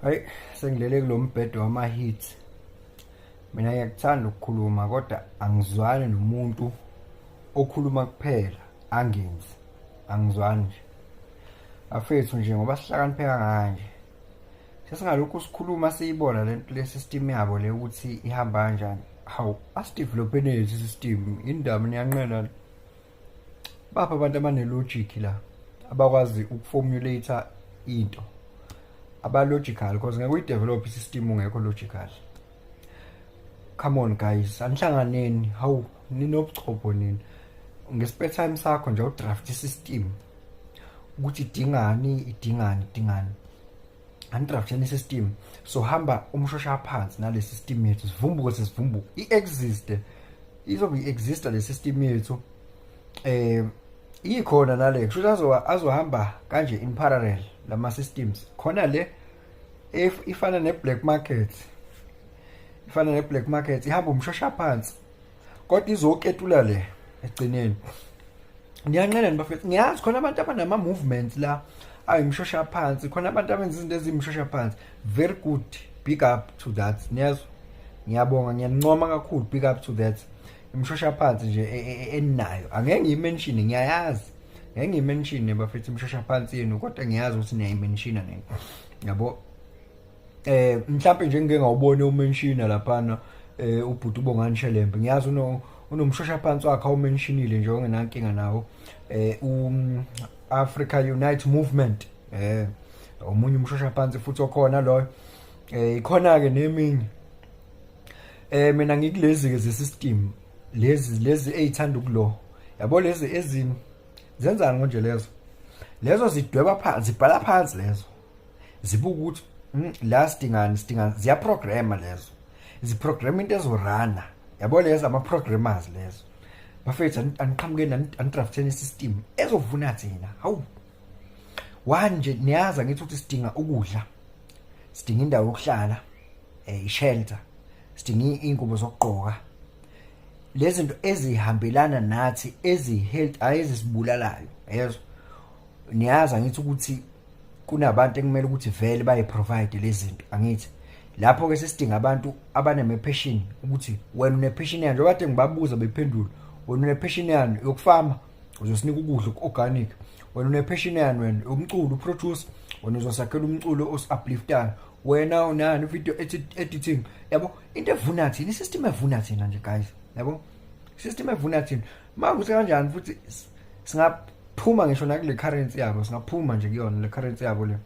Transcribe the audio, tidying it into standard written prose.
Hayi, sengilele kulombhedo wama-hits. Mina ngiyakuthanda ukukhuluma kodwa angizwani nomuntu okhuluma kuphela angenzi. Angizwani nje. Afethu nje ngoba sihlakaniphe kanganje. Sesingalokhu sikhuluma siyibona lento le system yabo le ukuthi ihamba kanjani. Hawu, asidevelopeni lesi system indaba niyanqena. Bapha abantu abane-logic la abakwazi ukuformulate into. Aba-logical because ngeke uyidevelop i-system ungekho logical. Come on guys, anihlanganeni. Hawu, ninobuchopho nini. Nge-spare time sakho nje udraft i-system ukuthi idingani. Andrafteni i-system so hamba umshosha phansi nale system yethu sivumbuke i-exist izobe i-exista le system yethu ikhona nale kusho azohamba kanje in parallel lama systems khona le ifana ne-black market ihamba umshosha phansi kodwa izoketula le egcineni. Niyanqena bafethu, ngiyazi khona abantu abanama movements la ayimshosha phansi, khona abantu abenza izinto ezimshosha phansi. Very good, big up to that. Niyazi, ngiyabonga, ngiyanincoma kakhulu, big up to that. Imshosha phansi nje eninayo angeke ngiyimention, ngiyayazi ngeke ngiyimention bafethu imshosha phansi yenu, kodwa ngiyazi ukuthi niyayimention nini, yabo. Mhlawumbe nje ngeke ngawubone umenshina laphana ubhuti uBongani Shelembe, ngiyazi unomshosha phansi wakhe awumentionile nje ongenankinga nawo. Africa Unite Movement omunye umshosha phansi futhi okhona loyo. Ikhona ke neminye mina ngikulezi-ke ze-system lezi ey'thanda ukulo, yabo lezi ezini zenzani konje lezo zidweba phansi, zibhala phansi lezo zibuka ukuthi la sidingani ziyaprograma lezo, ziprograma into ezorana, yabo lezo ama-programmers lezo. Bafethu aniqhamukeni anidrafteni i-system ezovuna thina. Hawu, one nje niyazi angithi ukuthi sidinga ukudla, sidinga indawo yokuhlala, i-shelter, sidinga iy'ngubo zokugqoka, lezi zinto ezihambelana nathi ezi-health hhayi ezisibulalayo. Yezo niyazi angithi ukuthi kunabantu ekumele ukuthi vele bayi-provide lezi zinto angithi. Lapho-ke sesidinga abantu abanama-passion ukuthi wena une-passion yani, njengoba kade ngibabuza bephendula, wena une-passion yani yokufama, uzosinika ukudla oku-organic. Wena une-passion yani wena umculo uproduce, wena uzosakhela umculo osi-upliftayo. Wena unani video editing, yabo into evuna thina, i-system evuna thina nje guys, yabo i-system evuna thina. Manje kanjani futhi singaphuma ngisho nakule currency yabo, singaphuma nje kuyona le currency yabo le.